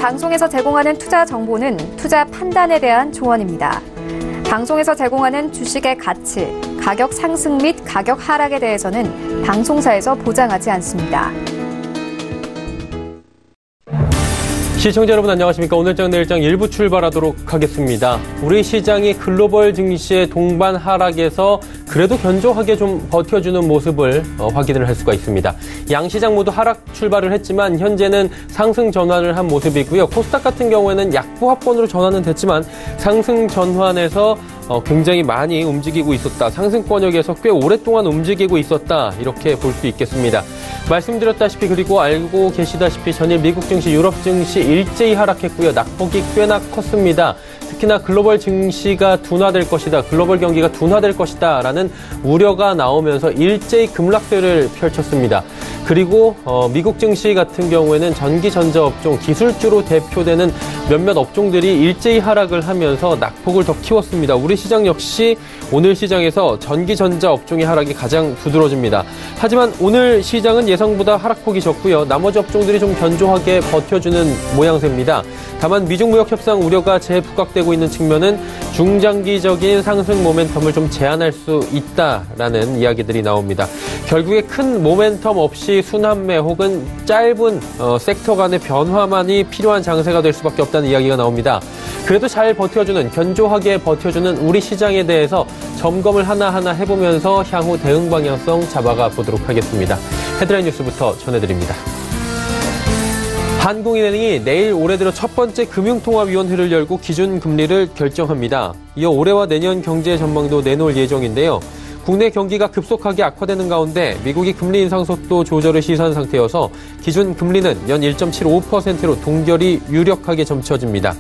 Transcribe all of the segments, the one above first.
방송에서 제공하는 투자 정보는 투자 판단에 대한 조언입니다. 방송에서 제공하는 주식의 가치, 가격 상승 및 가격 하락에 대해서는 방송사에서 보장하지 않습니다. 시청자 여러분 안녕하십니까. 오늘장 내일장 일부 출발하도록 하겠습니다. 우리 시장이 글로벌 증시의 동반 하락에서 그래도 견조하게 좀 버텨주는 모습을 확인을 할 수가 있습니다. 양시장 모두 하락 출발을 했지만 현재는 상승 전환을 한 모습이고요. 코스닥 같은 경우에는 약보합권으로 전환은 됐지만 상승 전환에서 굉장히 많이 움직이고 있었다. 상승권역에서 꽤 오랫동안 움직이고 있었다. 이렇게 볼 수 있겠습니다. 말씀드렸다시피 그리고 알고 계시다시피 전일 미국 증시, 유럽 증시 일제히 하락했고요. 낙폭이 꽤나 컸습니다. 특히나 글로벌 증시가 둔화될 것이다. 글로벌 경기가 둔화될 것이다. 라는 우려가 나오면서 일제히 급락세를 펼쳤습니다. 그리고 미국 증시 같은 경우에는 전기, 전자 업종, 기술주로 대표되는 몇몇 업종들이 일제히 하락을 하면서 낙폭을 더 키웠습니다. 우리 시장 역시 오늘 시장에서 전기, 전자 업종의 하락이 가장 두드러집니다. 하지만 오늘 시장은 예상보다 하락폭이 적고요. 나머지 업종들이 좀 견조하게 버텨주는 모양새입니다. 다만 미중 무역 협상 우려가 재부각되고 있는 측면은 중장기적인 상승 모멘텀을 좀 제한할 수 있다라는 이야기들이 나옵니다. 결국에 큰 모멘텀 없이 순환매 혹은 짧은 섹터 간의 변화만이 필요한 장세가 될 수밖에 없다는 이야기가 나옵니다. 그래도 잘 버텨주는, 견조하게 버텨주는 우리 시장에 대해서 점검을 하나하나 해보면서 향후 대응 방향성 잡아가 보도록 하겠습니다. 헤드라인 뉴스부터 전해드립니다. 한국은행이 내일 올해 들어 첫 번째 금융통화위원회를 열고 기준금리를 결정합니다. 이어 올해와 내년 경제 전망도 내놓을 예정인데요. 국내 경기가 급속하게 악화되는 가운데 미국이 금리 인상 속도 조절을 시사한 상태여서 기준금리는 연 1.75%로 동결이 유력하게 점쳐집니다.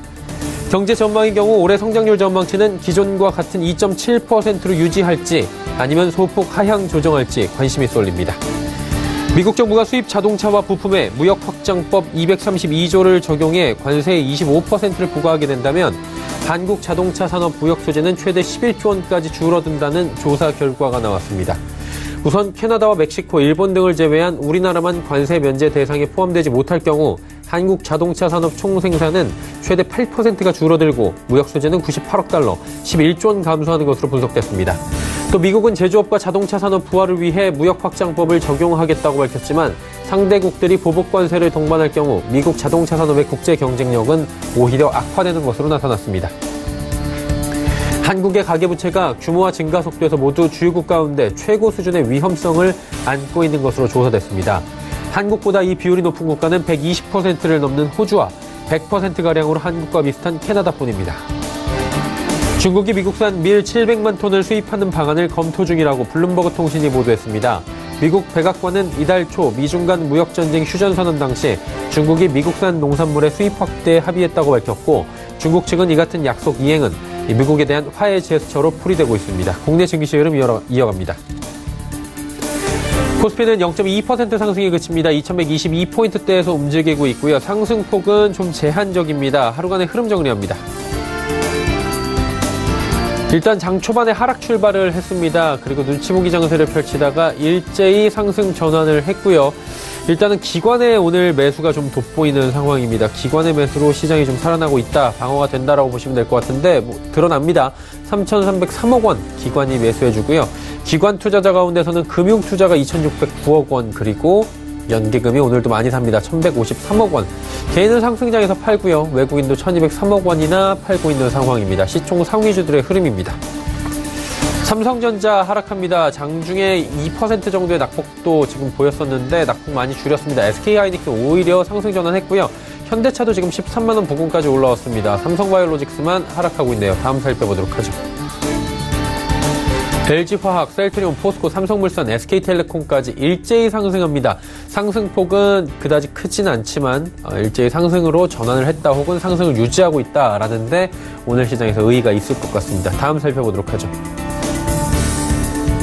경제 전망의 경우 올해 성장률 전망치는 기존과 같은 2.7%로 유지할지 아니면 소폭 하향 조정할지 관심이 쏠립니다. 미국 정부가 수입 자동차와 부품에 무역 확장법 232조를 적용해 관세 25%를 부과하게 된다면 한국 자동차 산업 무역 소재는 최대 11조 원까지 줄어든다는 조사 결과가 나왔습니다. 우선 캐나다와 멕시코, 일본 등을 제외한 우리나라만 관세 면제 대상에 포함되지 못할 경우 한국 자동차 산업 총 생산은 최대 8%가 줄어들고 무역 소재는 98억 달러, 11조 원 감소하는 것으로 분석됐습니다. 또 미국은 제조업과 자동차 산업 부활을 위해 무역 확장법을 적용하겠다고 밝혔지만 상대국들이 보복 관세를 동반할 경우 미국 자동차 산업의 국제 경쟁력은 오히려 악화되는 것으로 나타났습니다. 한국의 가계부채가 규모와 증가 속도에서 모두 주요국 가운데 최고 수준의 위험성을 안고 있는 것으로 조사됐습니다. 한국보다 이 비율이 높은 국가는 120%를 넘는 호주와 100%가량으로 한국과 비슷한 캐나다뿐입니다. 중국이 미국산 밀 700만 톤을 수입하는 방안을 검토 중이라고 블룸버그 통신이 보도했습니다. 미국 백악관은 이달 초 미중 간 무역전쟁 휴전선언 당시 중국이 미국산 농산물의 수입 확대에 합의했다고 밝혔고 중국 측은 이 같은 약속 이행은 미국에 대한 화해 제스처로 풀이되고 있습니다. 국내 증시 흐름 이어갑니다. 코스피는 0.2% 상승에 그칩니다. 2122포인트대에서 움직이고 있고요. 상승폭은 좀 제한적입니다. 하루간의 흐름 정리합니다. 일단 장 초반에 하락 출발을 했습니다. 그리고 눈치 보기 장세를 펼치다가 일제히 상승 전환을 했고요. 일단은 기관의 오늘 매수가 좀 돋보이는 상황입니다. 기관의 매수로 시장이 좀 살아나고 있다, 방어가 된다라고 보시면 될 것 같은데 드러납니다. 3,303억 원 기관이 매수해주고요. 기관 투자자 가운데서는 금융투자가 2,609억 원 그리고 연기금이 오늘도 많이 삽니다. 1,153억 원. 개인은 상승장에서 팔고요. 외국인도 1,203억 원이나 팔고 있는 상황입니다. 시총 상위주들의 흐름입니다. 삼성전자 하락합니다. 장중에 2% 정도의 낙폭도 지금 보였었는데 낙폭 많이 줄였습니다. SK하이닉스 오히려 상승 전환했고요. 현대차도 지금 13만 원 부근까지 올라왔습니다. 삼성바이오로직스만 하락하고 있네요. 다음 살펴보도록 하죠. LG화학, 셀트리온, 포스코, 삼성물산, SK텔레콤까지 일제히 상승합니다. 상승폭은 그다지 크진 않지만 일제히 상승으로 전환을 했다 혹은 상승을 유지하고 있다라는데 오늘 시장에서 의의가 있을 것 같습니다. 다음 살펴보도록 하죠.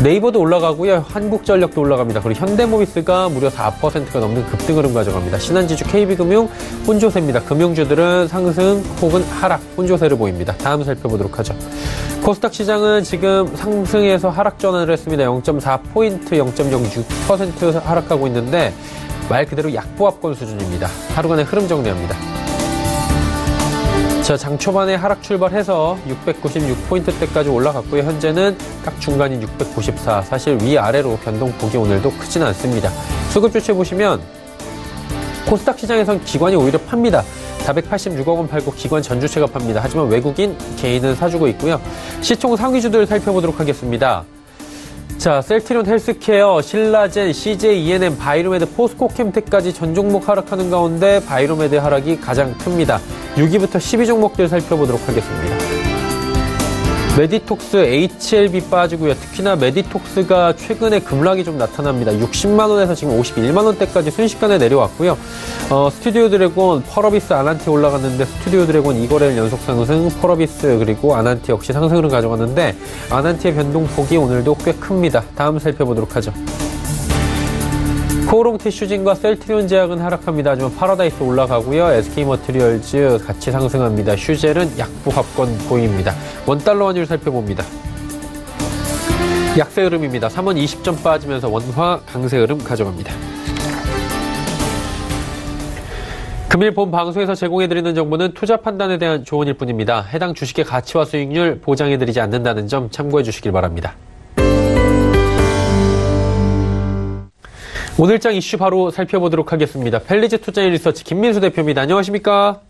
네이버도 올라가고요. 한국전력도 올라갑니다. 그리고 현대모비스가 무려 4%가 넘는 급등 흐름 가져갑니다. 신한지주, KB금융, 혼조세입니다. 금융주들은 상승 혹은 하락, 혼조세를 보입니다. 다음 살펴보도록 하죠. 코스닥 시장은 지금 상승에서 하락 전환을 했습니다. 0.4포인트, 0.06% 하락하고 있는데 말 그대로 약보합권 수준입니다. 하루간의 흐름 정리합니다. 자, 장 초반에 하락 출발해서 696포인트대까지 올라갔고요. 현재는 딱 중간인 694. 사실 위아래로 변동폭이 오늘도 크진 않습니다. 수급 주체 보시면 코스닥 시장에선 기관이 오히려 팝니다. 486억 원 팔고 기관 전주체가 팝니다. 하지만 외국인, 개인은 사주고 있고요. 시총 상위주들 살펴보도록 하겠습니다. 자, 셀트리온 헬스케어, 신라젠, CJ, ENM, 바이로메드, 포스코캠텍까지 전 종목 하락하는 가운데 바이로메드 하락이 가장 큽니다. 6위부터 10위 종목들 살펴보도록 하겠습니다. 메디톡스, HLB 빠지고요. 특히나 메디톡스가 최근에 급락이 좀 나타납니다. 60만 원에서 지금 51만 원대까지 순식간에 내려왔고요. 스튜디오 드래곤, 펄어비스, 아난티 올라갔는데 스튜디오 드래곤 2거래일 연속 상승, 펄어비스 그리고 아난티 역시 상승을 가져갔는데 아난티의 변동폭이 오늘도 꽤 큽니다. 다음 살펴보도록 하죠. 코오롱 티슈진과 셀트리온 제약은 하락합니다. 하지만 파라다이스 올라가고요. SK머티리얼즈 같이 상승합니다. 슈젤은 약보합권 보입니다. 원달러 환율 살펴봅니다. 약세 흐름입니다. 3원 20점 빠지면서 원화 강세 흐름 가져갑니다. 금일 본 방송에서 제공해드리는 정보는 투자 판단에 대한 조언일 뿐입니다. 해당 주식의 가치와 수익률 보장해드리지 않는다는 점 참고해 주시길 바랍니다. 오늘장 이슈 바로 살펴보도록 하겠습니다. 펠리즈 투자인 리서치 김민수 대표입니다. 안녕하십니까?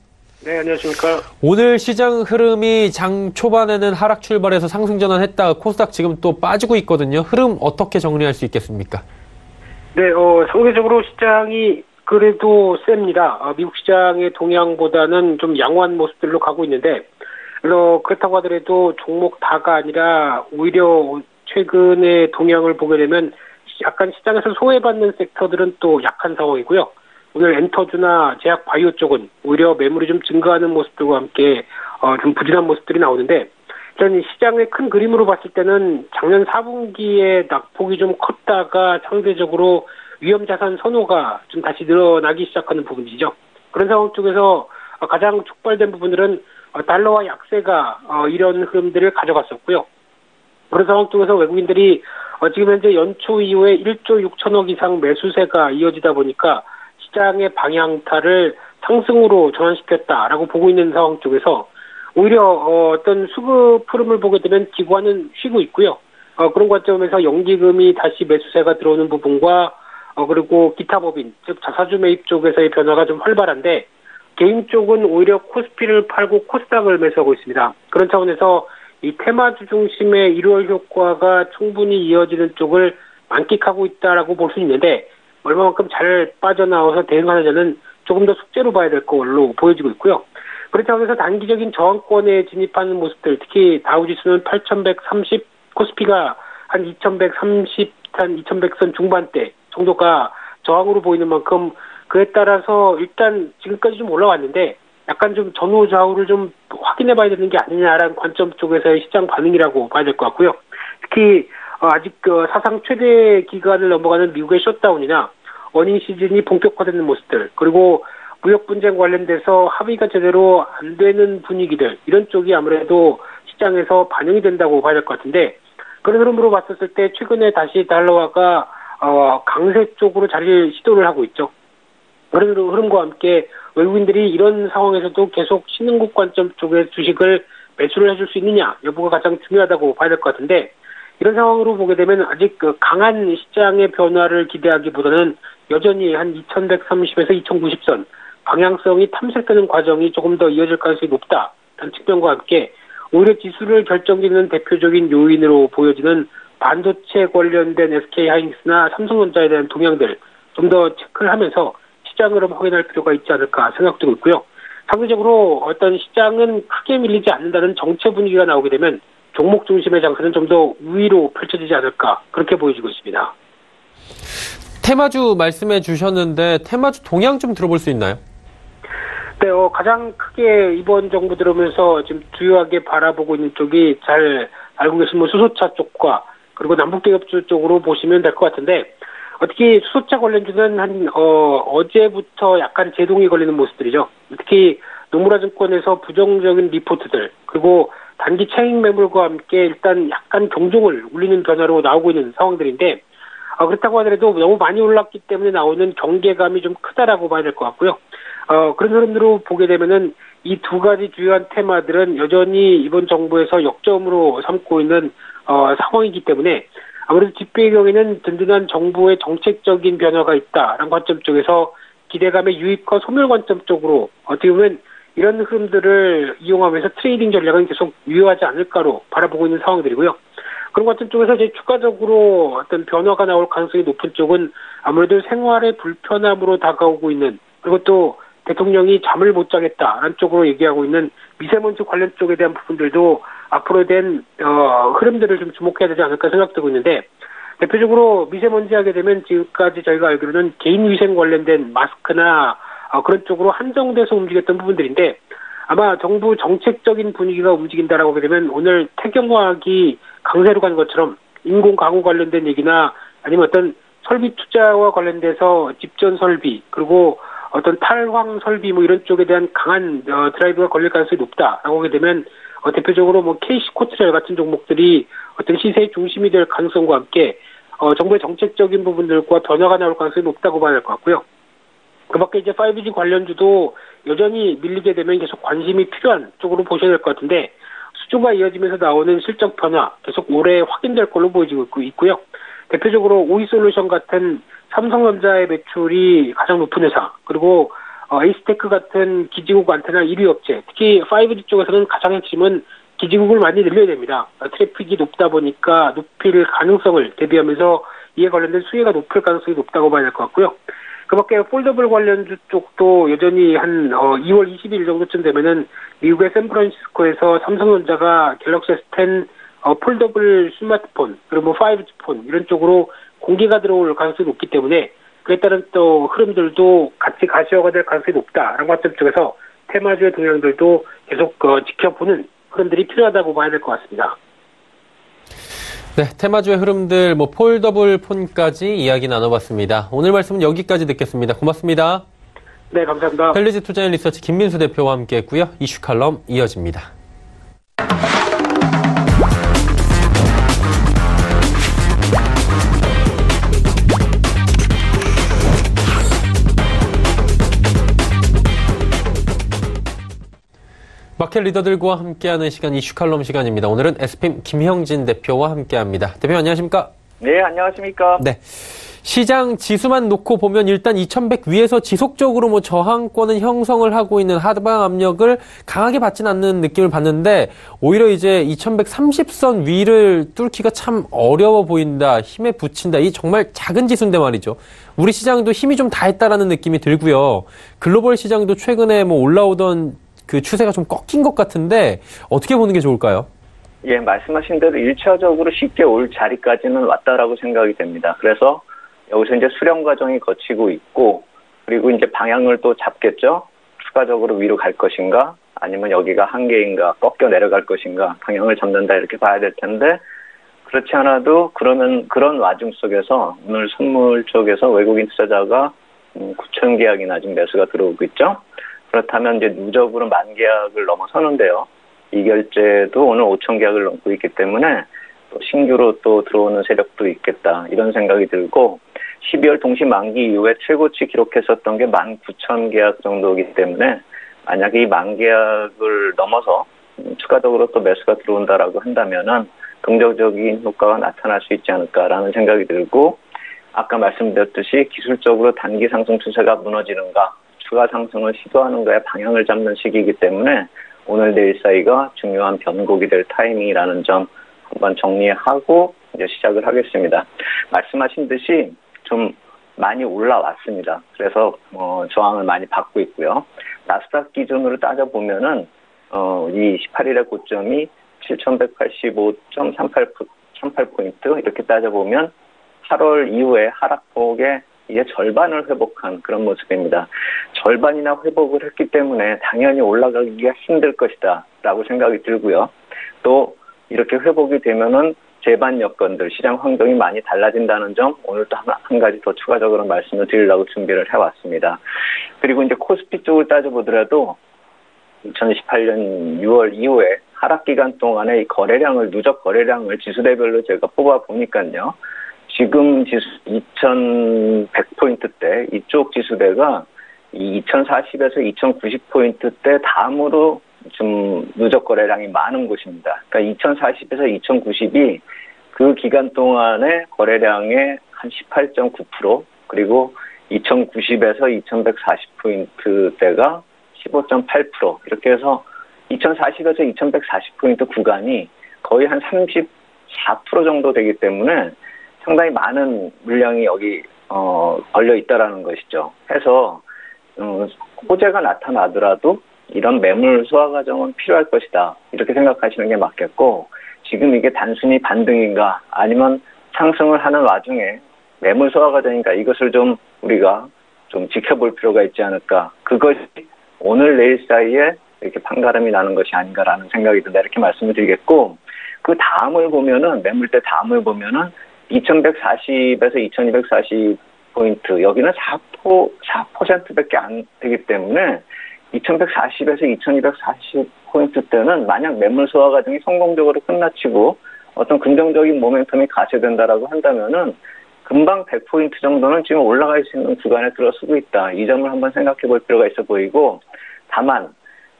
네, 안녕하십니까? 오늘 시장 흐름이 장 초반에는 하락 출발해서 상승 전환했다가 코스닥 지금 또 빠지고 있거든요. 흐름 어떻게 정리할 수 있겠습니까? 네, 상대적으로 시장이 그래도 셉니다. 미국 시장의 동향보다는 좀 양호한 모습들로 가고 있는데, 그렇다고 하더라도 종목 다가 아니라 오히려 최근의 동향을 보게 되면 약간 시장에서 소외받는 섹터들은 또 약한 상황이고요. 오늘 엔터주나 제약 바이오 쪽은 오히려 매물이 좀 증가하는 모습들과 함께 좀 부진한 모습들이 나오는데, 일단 시장의 큰 그림으로 봤을 때는 작년 4분기에 낙폭이 좀 컸다가 상대적으로 위험자산 선호가 좀 다시 늘어나기 시작하는 부분이죠. 그런 상황 쪽에서 가장 촉발된 부분들은 달러와 약세가 이런 흐름들을 가져갔었고요. 그런 상황 쪽에서 외국인들이 지금 현재 연초 이후에 1조 6천억 이상 매수세가 이어지다 보니까 시장의 방향타를 상승으로 전환시켰다라고 보고 있는 상황 쪽에서 오히려 어떤 수급 흐름을 보게 되면 기관은 쉬고 있고요. 그런 관점에서 연기금이 다시 매수세가 들어오는 부분과 그리고 기타 법인, 즉 자사주 매입 쪽에서의 변화가 좀 활발한데 개인 쪽은 오히려 코스피를 팔고 코스닥을 매수하고 있습니다. 그런 차원에서 이 테마주 중심의 1월 효과가 충분히 이어지는 쪽을 만끽하고 있다라고 볼 수 있는데 얼마만큼 잘 빠져나와서 대응하느냐는 조금 더 숙제로 봐야 될 걸로 보여지고 있고요. 그렇다고 해서 단기적인 저항권에 진입하는 모습들, 특히 다우지수는 8,130, 코스피가 한 2,130, 한 2,100선 중반대 정도가 저항으로 보이는 만큼 그에 따라서 일단 지금까지 좀 올라왔는데 약간 좀 전후 좌우를 좀 확인해 봐야 되는 게 아니냐라는 관점 쪽에서의 시장 반응이라고 봐야 될 것 같고요. 특히 아직 사상 최대 기간을 넘어가는 미국의 셧다운이나 어닝 시즌이 본격화되는 모습들, 그리고 무역 분쟁 관련돼서 합의가 제대로 안 되는 분위기들, 이런 쪽이 아무래도 시장에서 반영이 된다고 봐야 될 것 같은데, 그런 흐름으로 봤었을 때 최근에 다시 달러화가 강세 쪽으로 자리를 시도를 하고 있죠. 그런 흐름과 함께 외국인들이 이런 상황에서도 계속 신흥국 관점 쪽의 주식을 매수를 해줄 수 있느냐 여부가 가장 중요하다고 봐야 될 것 같은데, 이런 상황으로 보게 되면 아직 강한 시장의 변화를 기대하기보다는 여전히 한 2130에서 2090선 방향성이 탐색되는 과정이 조금 더 이어질 가능성이 높다는 측면과 함께 오히려 지수를 결정짓는 대표적인 요인으로 보여지는 반도체 관련된 SK하이닉스나 삼성전자에 대한 동향들 좀 더 체크를 하면서 시장 흐름 확인할 필요가 있지 않을까 생각되고 있고요. 상대적으로 어떤 시장은 크게 밀리지 않는다는 정체 분위기가 나오게 되면 종목 중심의 장세는 좀 더 우위로 펼쳐지지 않을까 그렇게 보여지고 있습니다. 테마주 말씀해 주셨는데 테마주 동향 좀 들어볼 수 있나요? 네, 가장 크게 이번 정부 들어오면서 지금 주요하게 바라보고 있는 쪽이 잘 알고 계신 수소차 쪽과 그리고 남북대급주 쪽으로 보시면 될 것 같은데, 특히 수소차 관련주는 어제부터 약간 제동이 걸리는 모습들이죠. 특히 노무라증권에서 부정적인 리포트들, 그리고 단기 차익 매물과 함께 일단 약간 경종을 울리는 변화로 나오고 있는 상황들인데, 그렇다고 하더라도 너무 많이 올랐기 때문에 나오는 경계감이 좀 크다라고 봐야 될 것 같고요. 그런 흐름으로 보게 되면은 이 두 가지 주요한 테마들은 여전히 이번 정부에서 역점으로 삼고 있는 상황이기 때문에 아무래도 뒷배경에는 든든한 정부의 정책적인 변화가 있다라는 관점 쪽에서 기대감의 유입과 소멸 관점 쪽으로 어떻게 보면 이런 흐름들을 이용하면서 트레이딩 전략은 계속 유효하지 않을까로 바라보고 있는 상황들이고요. 그런 관점 쪽에서 이제 추가적으로 어떤 변화가 나올 가능성이 높은 쪽은 아무래도 생활의 불편함으로 다가오고 있는, 그리고 또 대통령이 잠을 못 자겠다라는 쪽으로 얘기하고 있는 미세먼지 관련 쪽에 대한 부분들도 앞으로 된 흐름들을 좀 주목해야 되지 않을까 생각되고 있는데, 대표적으로 미세먼지 하게 되면 지금까지 저희가 알기로는 개인위생 관련된 마스크나 그런 쪽으로 한정돼서 움직였던 부분들인데, 아마 정부 정책적인 분위기가 움직인다라고 하게 되면 오늘 태경화학이 강세로 간 것처럼 인공 강우 관련된 얘기나 아니면 어떤 설비 투자와 관련돼서 집전 설비, 그리고 어떤 탈황 설비 뭐 이런 쪽에 대한 강한 드라이브가 걸릴 가능성이 높다라고 하게 되면 대표적으로 뭐 KC코트레일 같은 종목들이 어떤 시세의 중심이 될 가능성과 함께 정부의 정책적인 부분들과 변화가 나올 가능성이 높다고 봐야 할 것 같고요. 그 밖에 이제 5G 관련주도 여전히 밀리게 되면 계속 관심이 필요한 쪽으로 보셔야 될 것 같은데, 수주가 이어지면서 나오는 실적 변화 계속 올해 확인될 걸로 보여지고 있고요. 대표적으로 오이솔루션 같은 삼성전자의 매출이 가장 높은 회사, 그리고 에이스테크 같은 기지국 안테나 1위 업체, 특히 5G 쪽에서는 가장 핵심은 기지국을 많이 늘려야 됩니다. 트래픽이 높다 보니까 높일 가능성을 대비하면서 이에 관련된 수혜가 높을 가능성이 높다고 봐야 될 것 같고요. 그 밖에 폴더블 관련주 쪽도 여전히 한 2월 20일 정도쯤 되면은 미국의 샌프란시스코에서 삼성전자가 갤럭시 S10 폴더블 스마트폰, 그리고 뭐 5G 폰 이런 쪽으로 공개가 들어올 가능성이 높기 때문에 그에 따른 또 흐름들도 같이 가시화가 될 가능성이 높다라는 관점 쪽에서 테마주의 동향들도 계속 지켜보는 흐름들이 필요하다고 봐야 될 것 같습니다. 네, 테마주의 흐름들, 폴더블 폰까지 이야기 나눠봤습니다. 오늘 말씀은 여기까지 듣겠습니다. 고맙습니다. 네, 감사합니다. 펠리즈 투자인 리서치 김민수 대표와 함께했고요. 이슈 칼럼 이어집니다. 마켓 리더들과 함께하는 시간 이슈 칼럼 시간입니다. 오늘은 SPIM 김형진 대표와 함께합니다. 대표 안녕하십니까? 네, 안녕하십니까? 네. 시장 지수만 놓고 보면 일단 2100 위에서 지속적으로 저항권은 형성을 하고 있는 하방 압력을 강하게 받지는 않는 느낌을 받는데, 오히려 이제 2130선 위를 뚫기가 참 어려워 보인다, 힘에 부친다. 이 정말 작은 지수인데 말이죠. 우리 시장도 힘이 좀 다했다라는 느낌이 들고요. 글로벌 시장도 최근에 올라오던 그 추세가 좀 꺾인 것 같은데 어떻게 보는 게 좋을까요? 예, 말씀하신 대로 1차적으로 쉽게 올 자리까지는 왔다라고 생각이 됩니다. 그래서 여기서 이제 수렴 과정이 거치고 있고, 그리고 이제 방향을 또 잡겠죠. 추가적으로 위로 갈 것인가, 아니면 여기가 한계인가, 꺾여 내려갈 것인가, 방향을 잡는다 이렇게 봐야 될 텐데, 그렇지 않아도 그러면 그런 와중 속에서 오늘 선물 쪽에서 외국인 투자자가 9천 계약이나 지금 매수가 들어오고 있죠. 그렇다면 이제 누적으로 10,000계약을 넘어서는데요. 이 결제도 오늘 5천 계약을 넘고 있기 때문에 또 신규로 또 들어오는 세력도 있겠다, 이런 생각이 들고, 12월 동시 만기 이후에 최고치 기록했었던 게 19,000계약 정도이기 때문에 만약에 이 10,000계약을 넘어서 추가적으로 또 매수가 들어온다라고 한다면은 긍정적인 효과가 나타날 수 있지 않을까라는 생각이 들고, 아까 말씀드렸듯이 기술적으로 단기 상승 추세가 무너지는가, 추가 상승을 시도하는가의 방향을 잡는 시기이기 때문에 오늘 내일 사이가 중요한 변곡이 될 타이밍이라는 점 한번 정리하고 이제 시작을 하겠습니다. 말씀하신 듯이 좀 많이 올라왔습니다. 그래서 저항을 많이 받고 있고요. 나스닥 기준으로 따져보면은 이 18일의 고점이 7,185.38포인트 이렇게 따져보면 8월 이후에 하락폭의 이제 절반을 회복한 그런 모습입니다. 절반이나 회복을 했기 때문에 당연히 올라가기가 힘들 것이다 라고 생각이 들고요. 또 이렇게 회복이 되면은 재반 여건들, 시장 환경이 많이 달라진다는 점 오늘 또 한 가지 더 추가적으로 말씀을 드리려고 준비를 해왔습니다. 그리고 이제 코스피 쪽을 따져보더라도 2018년 6월 이후에 하락 기간 동안의 이 거래량을, 누적 거래량을 지수대별로 제가 뽑아 보니까요. 지금 지수 2100포인트대 이쪽 지수대가 이 2040에서 2090포인트대 다음으로 좀 누적 거래량이 많은 곳입니다. 그러니까 2040에서 2090이 그 기간 동안의 거래량의 한 18.9%, 그리고 2090에서 2140포인트대가 15.8%, 이렇게 해서 2040에서 2140포인트 구간이 거의 한 34% 정도 되기 때문에 상당히 많은 물량이 여기 걸려 있다라는 것이죠. 해서 호재가 나타나더라도 이런 매물 소화 과정은 필요할 것이다, 이렇게 생각하시는 게 맞겠고, 지금 이게 단순히 반등인가 아니면 상승을 하는 와중에 매물 소화 과정인가, 이것을 좀 우리가 좀 지켜볼 필요가 있지 않을까. 그것이 오늘 내일 사이에 이렇게 판가름이 나는 것이 아닌가라는 생각이 든다, 이렇게 말씀을 드리겠고, 그 다음을 보면은, 매물대 다음을 보면은 2140에서 2240포인트, 여기는 4%밖에 안 되기 때문에 2140에서 2240포인트 때는 만약 매물 소화 과정이 성공적으로 끝마치고 어떤 긍정적인 모멘텀이 가세된다라고 한다면은 금방 100포인트 정도는 지금 올라갈 수 있는 구간에 들어서고 있다. 이 점을 한번 생각해 볼 필요가 있어 보이고, 다만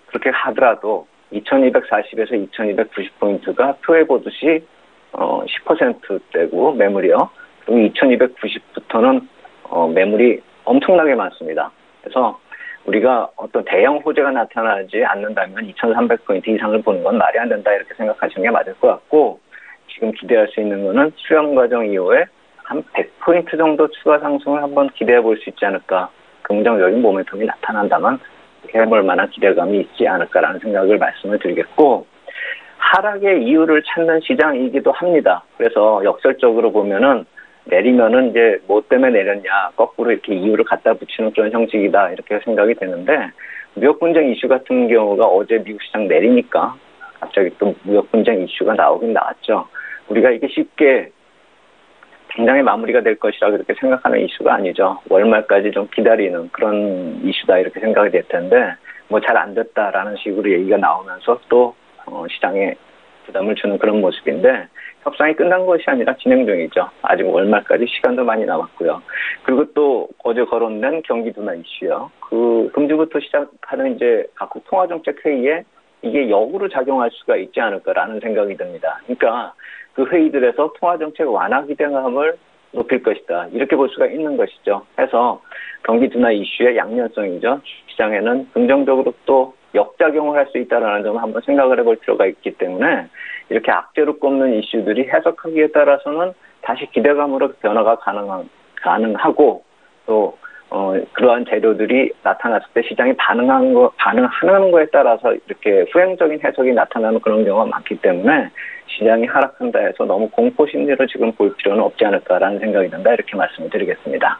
그렇게 하더라도 2240에서 2290포인트가 표해 보듯이 10%대고 매물이요. 그리고 2290부터는 매물이 엄청나게 많습니다. 그래서 우리가 어떤 대형 호재가 나타나지 않는다면 2300포인트 이상을 보는 건 말이 안 된다, 이렇게 생각하시는 게 맞을 것 같고, 지금 기대할 수 있는 거는 수렴 과정 이후에 한 100포인트 정도 추가 상승을 한번 기대해 볼 수 있지 않을까. 긍정적인 모멘텀이 나타난다면 해볼 만한 기대감이 있지 않을까라는 생각을 말씀을 드리겠고, 하락의 이유를 찾는 시장이기도 합니다. 그래서 역설적으로 보면은 내리면은 이제 뭐 때문에 내렸냐, 거꾸로 이렇게 이유를 갖다 붙이는 그런 형식이다, 이렇게 생각이 되는데, 무역 분쟁 이슈 같은 경우가 어제 미국 시장 내리니까 갑자기 또 무역 분쟁 이슈가 나오긴 나왔죠. 우리가 이게 쉽게 당장에 마무리가 될 것이라고 이렇게 생각하는 이슈가 아니죠. 월말까지 좀 기다리는 그런 이슈다, 이렇게 생각이 될 텐데, 뭐 잘 안 됐다라는 식으로 얘기가 나오면서 또 시장에 부담을 주는 그런 모습인데, 협상이 끝난 것이 아니라 진행 중이죠. 아직 월말까지 시간도 많이 남았고요. 그리고 또 어제 거론된 경기 둔화 이슈요. 그 금주부터 시작하는 이제 각국 통화정책 회의에 이게 역으로 작용할 수가 있지 않을까라는 생각이 듭니다. 그러니까 그 회의들에서 통화정책 완화 기대감을 높일 것이다, 이렇게 볼 수가 있는 것이죠. 해서 경기 둔화 이슈의 양면성이죠. 시장에는 긍정적으로 또 역작용을 할 수 있다는 점을 한번 생각을 해볼 필요가 있기 때문에, 이렇게 악재로 꼽는 이슈들이 해석하기에 따라서는 다시 기대감으로 변화가 가능하고, 또 그러한 재료들이 나타났을 때 시장이 반응하는 거에 따라서 이렇게 후행적인 해석이 나타나는 그런 경우가 많기 때문에, 시장이 하락한다 해서 너무 공포 심리로 지금 볼 필요는 없지 않을까라는 생각이 든다, 이렇게 말씀을 드리겠습니다.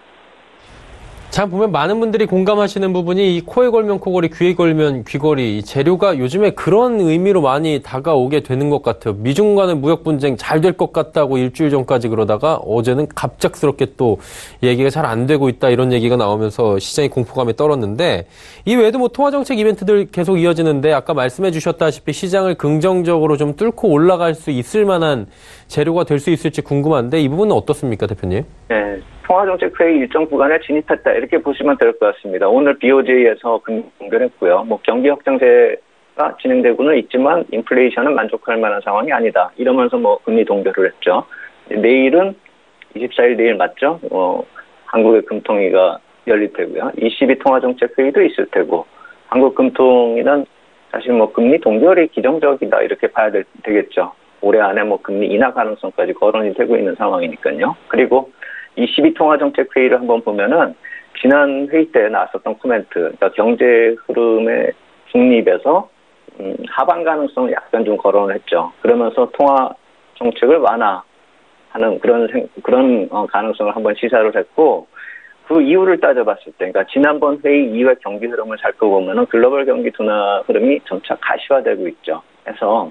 참 보면 많은 분들이 공감하시는 부분이 이 코에 걸면 코걸이, 귀에 걸면 귀걸이, 이 재료가 요즘에 그런 의미로 많이 다가오게 되는 것 같아요. 미중 간의 무역 분쟁 잘 될 것 같다고 일주일 전까지 그러다가 어제는 갑작스럽게 또 얘기가 잘 안 되고 있다, 이런 얘기가 나오면서 시장이 공포감에 떨었는데, 이 외에도 뭐 통화정책 이벤트들 계속 이어지는데, 아까 말씀해 주셨다시피 시장을 긍정적으로 좀 뚫고 올라갈 수 있을 만한 재료가 될 수 있을지 궁금한데, 이 부분은 어떻습니까, 대표님? 네. 통화정책회의 일정 구간에 진입했다, 이렇게 보시면 될 것 같습니다. 오늘 BOJ에서 공개했고요. 뭐 경기 확장세가 진행되고는 있지만 인플레이션은 만족할 만한 상황이 아니다, 이러면서 뭐 금리 동결을 했죠. 내일은 24일 내일 맞죠? 한국의 금통위가 열릴 테고요. ECB 통화정책회의도 있을 테고, 한국 금통위는 사실 뭐 금리 동결이 기정적이다, 이렇게 봐야 되겠죠. 올해 안에 뭐 금리 인하 가능성까지 거론이 되고 있는 상황이니까요. 그리고 22 통화정책회의를 한번 보면은 지난 회의 때 나왔었던 코멘트, 그러니까 경제 흐름의 중립에서 하방 가능성을 약간 좀 거론을 했죠. 그러면서 통화 정책을 완화하는 그런 가능성을 한번 시사를 했고, 그 이유를 따져봤을 때, 그러니까 지난번 회의 이후의 경기 흐름을 살펴보면은 글로벌 경기 둔화 흐름이 점차 가시화되고 있죠. 그래서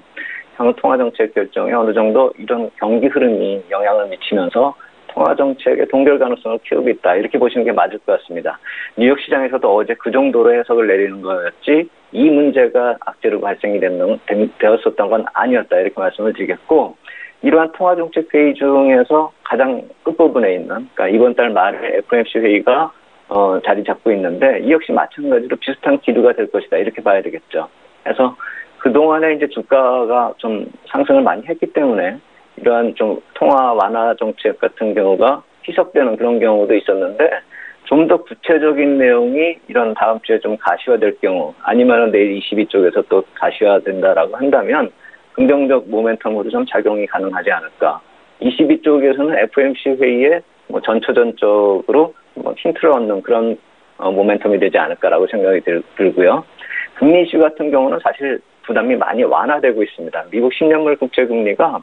향후 통화 정책 결정에 어느 정도 이런 경기 흐름이 영향을 미치면서 통화정책의 동결 가능성을 키우고 있다, 이렇게 보시는 게 맞을 것 같습니다. 뉴욕 시장에서도 어제 그 정도로 해석을 내리는 거였지, 이 문제가 악재로 발생이 되었었던 건 아니었다, 이렇게 말씀을 드리겠고, 이러한 통화정책 회의 중에서 가장 끝부분에 있는, 그러니까 이번 달 말에 FOMC 회의가 자리 잡고 있는데 이 역시 마찬가지로 비슷한 기류가 될 것이다. 이렇게 봐야 되겠죠. 그래서 그동안에 이제 주가가 좀 상승을 많이 했기 때문에 이러한 좀 통화 완화 정책 같은 경우가 희석되는 그런 경우도 있었는데 좀 더 구체적인 내용이 이런 다음 주에 좀 가시화될 경우 아니면 내일 22쪽에서 또 가시화된다라고 한다면 긍정적 모멘텀으로 좀 작용이 가능하지 않을까. 22쪽에서는 FOMC 회의에 뭐 전초전적으로 뭐 힌트를 얻는 그런 모멘텀이 되지 않을까라고 생각이 들고요. 금리 이슈 같은 경우는 사실 부담이 많이 완화되고 있습니다. 미국 10년물 국채금리가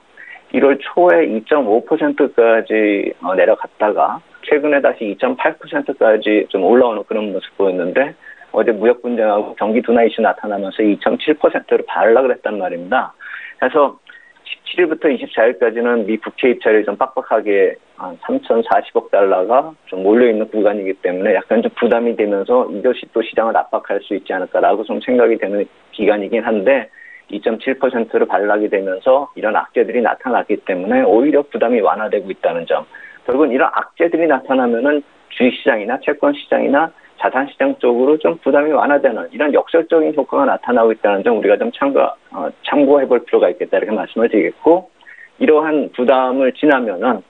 1월 초에 2.5%까지 내려갔다가 최근에 다시 2.8%까지 좀 올라오는 그런 모습 보였는데 어제 무역 분쟁하고 경기 둔화 이슈 나타나면서 2.7%로 발락을 했단 말입니다. 그래서 17일부터 24일까지는 미 국채 입찰이 좀 빡빡하게 한 3,040억 달러가 좀 몰려있는 구간이기 때문에 약간 좀 부담이 되면서 이것이 또 시장을 압박할 수 있지 않을까라고 좀 생각이 되는 기간이긴 한데 2.7%로 발락이 되면서 이런 악재들이 나타났기 때문에 오히려 부담이 완화되고 있다는 점. 결국은 이런 악재들이 나타나면은 주식시장이나 채권시장이나 자산시장 쪽으로 좀 부담이 완화되는 이런 역설적인 효과가 나타나고 있다는 점 우리가 좀 참고해 볼 필요가 있겠다 이렇게 말씀을 드리겠고 이러한 부담을 지나면은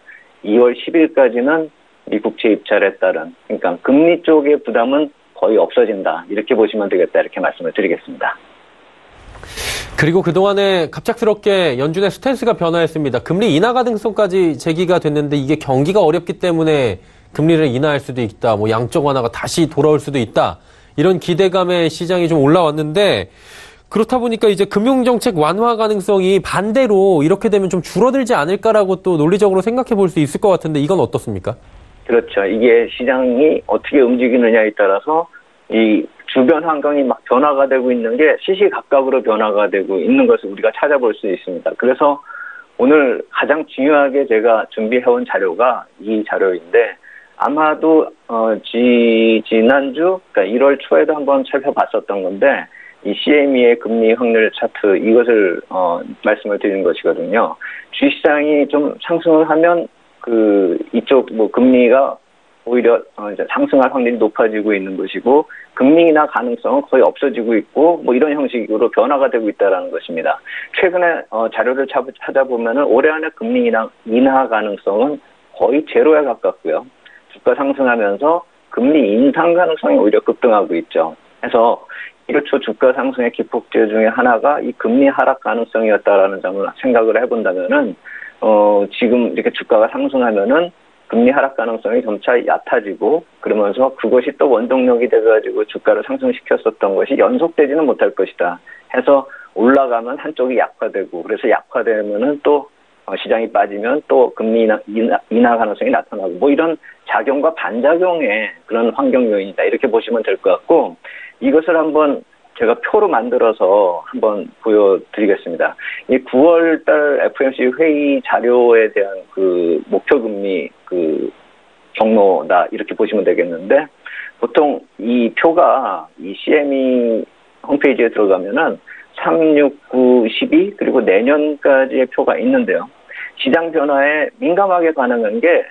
2월 10일까지는 미국채 입찰에 따른 그러니까 금리 쪽의 부담은 거의 없어진다 이렇게 보시면 되겠다 이렇게 말씀을 드리겠습니다. 그리고 그동안에 갑작스럽게 연준의 스탠스가 변화했습니다. 금리 인하 가능성까지 제기가 됐는데 이게 경기가 어렵기 때문에 금리를 인하할 수도 있다. 뭐 양적 완화가 다시 돌아올 수도 있다. 이런 기대감에 시장이 좀 올라왔는데 그렇다 보니까 이제 금융정책 완화 가능성이 반대로 이렇게 되면 좀 줄어들지 않을까라고 또 논리적으로 생각해 볼 수 있을 것 같은데 이건 어떻습니까? 그렇죠. 이게 시장이 어떻게 움직이느냐에 따라서 이 주변 환경이 막 변화가 되고 있는 게 시시각각으로 변화가 되고 있는 것을 우리가 찾아볼 수 있습니다. 그래서 오늘 가장 중요하게 제가 준비해온 자료가 이 자료인데 아마도 지난주 그러니까 1월 초에도 한번 살펴봤었던 건데 이 CME의 금리 확률 차트 이것을 말씀을 드리는 것이거든요. 주식시장이 좀 상승을 하면 이쪽 뭐 금리가 오히려 이제 상승할 확률이 높아지고 있는 것이고 금리 인하 가능성은 거의 없어지고 있고 뭐 이런 형식으로 변화가 되고 있다라는 것입니다. 최근에 자료를 찾아보면은 올해 안에 금리 인하 가능성은 거의 제로에 가깝고요. 주가 상승하면서 금리 인상 가능성이 오히려 급등하고 있죠. 그래서 1월 초 주가 상승의 기폭제 중에 하나가 이 금리 하락 가능성이었다라는 점을 생각을 해본다면은 지금 이렇게 주가가 상승하면은 금리 하락 가능성이 점차 얕아지고 그러면서 그것이 또 원동력이 돼가지고 주가를 상승시켰었던 것이 연속되지는 못할 것이다. 해서 올라가면 한쪽이 약화되고 그래서 약화되면은 또 시장이 빠지면 또 금리 인하 가능성이 나타나고 뭐 이런 작용과 반작용의 그런 환경 요인이다. 이렇게 보시면 될 것 같고 이것을 한번 제가 표로 만들어서 한번 보여드리겠습니다. 이 9월달 FOMC 회의 자료에 대한 목표 금리 경로다 이렇게 보시면 되겠는데 보통 이 표가 이 CME 홈페이지에 들어가면은 3, 6, 9, 12 그리고 내년까지의 표가 있는데요. 시장 변화에 민감하게 반응한 게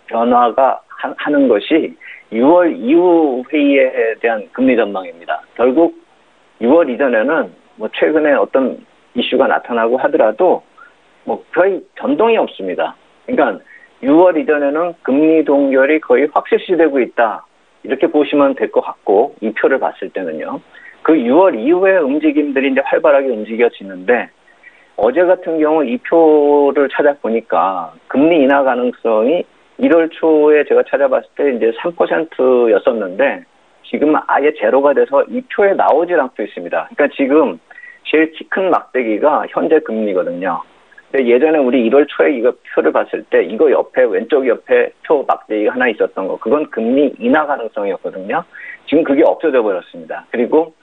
변화가 하는 것이 6월 이후 회의에 대한 금리 전망입니다. 결국 6월 이전에는 뭐 최근에 어떤 이슈가 나타나고 하더라도 뭐 거의 변동이 없습니다. 그러니까 6월 이전에는 금리 동결이 거의 확실시되고 있다. 이렇게 보시면 될 것 같고 이 표를 봤을 때는요. 그 6월 이후의 움직임들이 이제 활발하게 움직여지는데 어제 같은 경우 이 표를 찾아보니까 금리 인하 가능성이 1월 초에 제가 찾아봤을 때 이제 3%였었는데 지금 아예 제로가 돼서 이 표에 나오질 않고 있습니다. 그러니까 지금 제일 키 큰 막대기가 현재 금리거든요. 근데 예전에 우리 1월 초에 이거 표를 봤을 때 이거 옆에 왼쪽 옆에 표 막대기가 하나 있었던 거 그건 금리 인하 가능성이었거든요. 지금 그게 없어져 버렸습니다. 그리고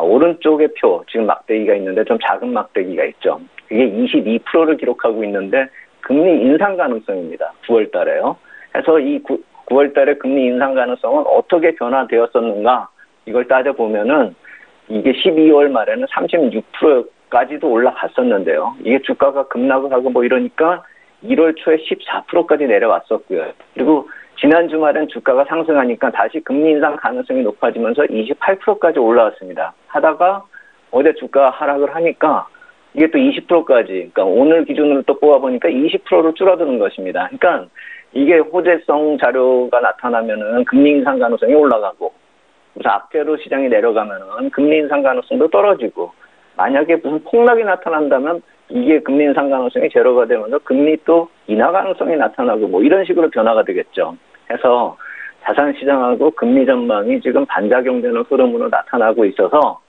오른쪽에 표 지금 막대기가 있는데 좀 작은 막대기가 있죠. 그게 22%를 기록하고 있는데 금리 인상 가능성입니다. 9월 달에요. 그래서 이 9월 달에 금리 인상 가능성은 어떻게 변화되었었는가 이걸 따져보면은 이게 12월 말에는 36%까지도 올라갔었는데요. 이게 주가가 급락을 하고 뭐 이러니까 1월 초에 14%까지 내려왔었고요. 그리고 지난 주말엔 주가가 상승하니까 다시 금리 인상 가능성이 높아지면서 28%까지 올라왔습니다. 하다가 어제 주가 하락을 하니까 이게 또 20%까지, 그러니까 오늘 기준으로 또 뽑아보니까 20%로 줄어드는 것입니다. 그러니까 이게 호재성 자료가 나타나면은 금리 인상 가능성이 올라가고, 무슨 악재로 시장이 내려가면은 금리 인상 가능성도 떨어지고, 만약에 무슨 폭락이 나타난다면 이게 금리 인상 가능성이 제로가 되면서 금리 또 인하 가능성이 나타나고 뭐 이런 식으로 변화가 되겠죠. 해서 자산시장하고 금리 전망이 지금 반작용되는 흐름으로 나타나고 있어서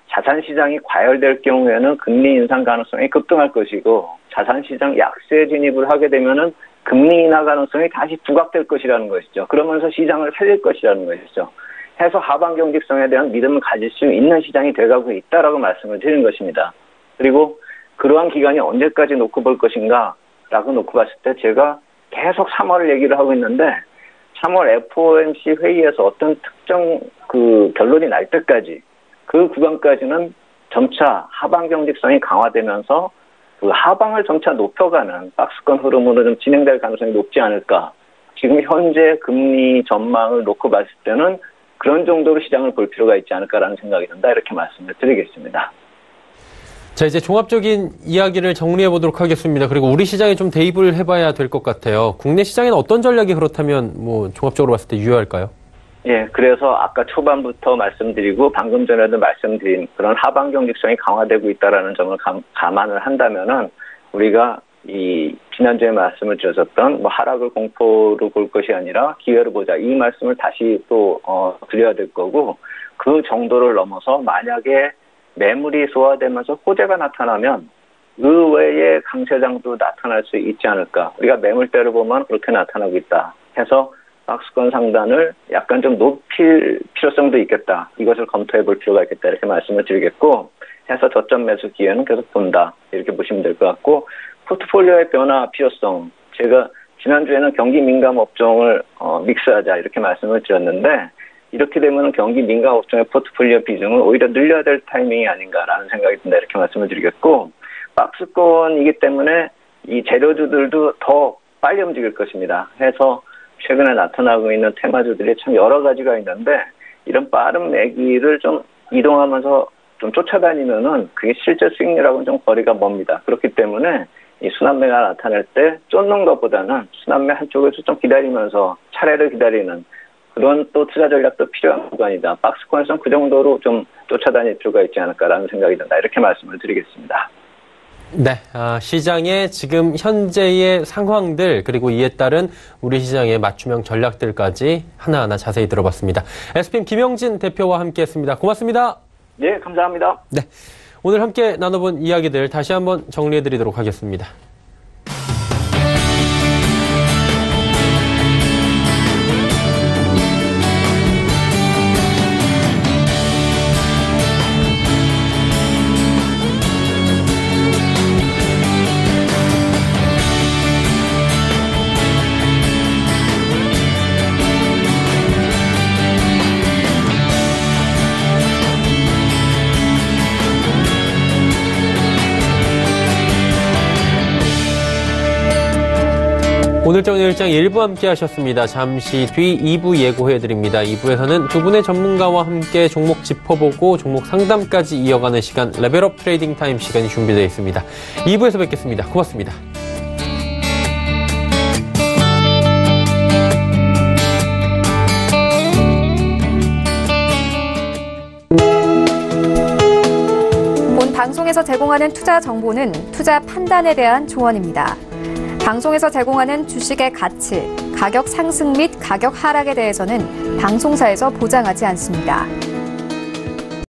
자산시장이 과열될 경우에는 금리 인상 가능성이 급등할 것이고, 자산시장 약세 진입을 하게 되면은 금리 인하 가능성이 다시 부각될 것이라는 것이죠. 그러면서 시장을 살릴 것이라는 것이죠. 해서 하방 경직성에 대한 믿음을 가질 수 있는 시장이 돼가고 있다라고 말씀을 드린 것입니다. 그리고 그러한 기간이 언제까지 놓고 볼 것인가 라고 놓고 봤을 때 제가 계속 3월을 얘기를 하고 있는데, 3월 FOMC 회의에서 어떤 특정 결론이 날 때까지 그 구간까지는 점차 하방 경직성이 강화되면서 그 하방을 점차 높여가는 박스권 흐름으로 좀 진행될 가능성이 높지 않을까. 지금 현재 금리 전망을 놓고 봤을 때는 그런 정도로 시장을 볼 필요가 있지 않을까라는 생각이 든다. 이렇게 말씀을 드리겠습니다. 자, 이제 종합적인 이야기를 정리해 보도록 하겠습니다. 그리고 우리 시장에 좀 대입을 해봐야 될 것 같아요. 국내 시장에는 어떤 전략이 그렇다면 뭐 종합적으로 봤을 때 유효할까요? 예, 그래서 아까 초반부터 말씀드리고 방금 전에도 말씀드린 그런 하방 경직성이 강화되고 있다라는 점을 감안을 한다면은 우리가 이 지난주에 말씀을 드렸었던 뭐 하락을 공포로 볼 것이 아니라 기회로 보자, 이 말씀을 다시 또 드려야 될 거고, 그 정도를 넘어서 만약에 매물이 소화되면서 호재가 나타나면 의외의 강세장도 나타날 수 있지 않을까. 우리가 매물대를 보면 그렇게 나타나고 있다 해서 박스권 상단을 약간 좀 높일 필요성도 있겠다. 이것을 검토해 볼 필요가 있겠다. 이렇게 말씀을 드리겠고, 해서 저점 매수 기회는 계속 본다. 이렇게 보시면 될 것 같고, 포트폴리오의 변화 필요성. 제가 지난주에는 경기 민감 업종을 믹스하자 이렇게 말씀을 드렸는데, 이렇게 되면 경기 민감 업종의 포트폴리오 비중을 오히려 늘려야 될 타이밍이 아닌가라는 생각이 든다. 이렇게 말씀을 드리겠고, 박스권이기 때문에 이 재료주들도 더 빨리 움직일 것입니다. 해서 최근에 나타나고 있는 테마주들이 참 여러 가지가 있는데, 이런 빠른 매기를 좀 이동하면서 좀 쫓아다니면은 그게 실제 수익률하고는 좀 거리가 멉니다. 그렇기 때문에 이 순환매가 나타날 때 쫓는 것보다는 순환매 한쪽에서 좀 기다리면서 차례를 기다리는 그런 또 투자 전략도 필요한 구간이다. 박스권에서는 그 정도로 좀 쫓아다닐 필요가 있지 않을까라는 생각이 든다. 이렇게 말씀을 드리겠습니다. 네, 시장의 지금 현재의 상황들, 그리고 이에 따른 우리 시장의 맞춤형 전략들까지 하나하나 자세히 들어봤습니다. SPM 김영진 대표와 함께했습니다. 고맙습니다. 네, 감사합니다. 네, 오늘 함께 나눠본 이야기들 다시 한번 정리해드리도록 하겠습니다. 오늘 정리 일장 1부 함께 하셨습니다. 잠시 뒤 2부 예고해드립니다. 2부에서는 두 분의 전문가와 함께 종목 짚어보고 종목 상담까지 이어가는 시간, 레벨업 트레이딩 타임 시간이 준비되어 있습니다. 2부에서 뵙겠습니다. 고맙습니다. 본 방송에서 제공하는 투자 정보는 투자 판단에 대한 조언입니다. 방송에서 제공하는 주식의 가치, 가격 상승 및 가격 하락에 대해서는 방송사에서 보장하지 않습니다.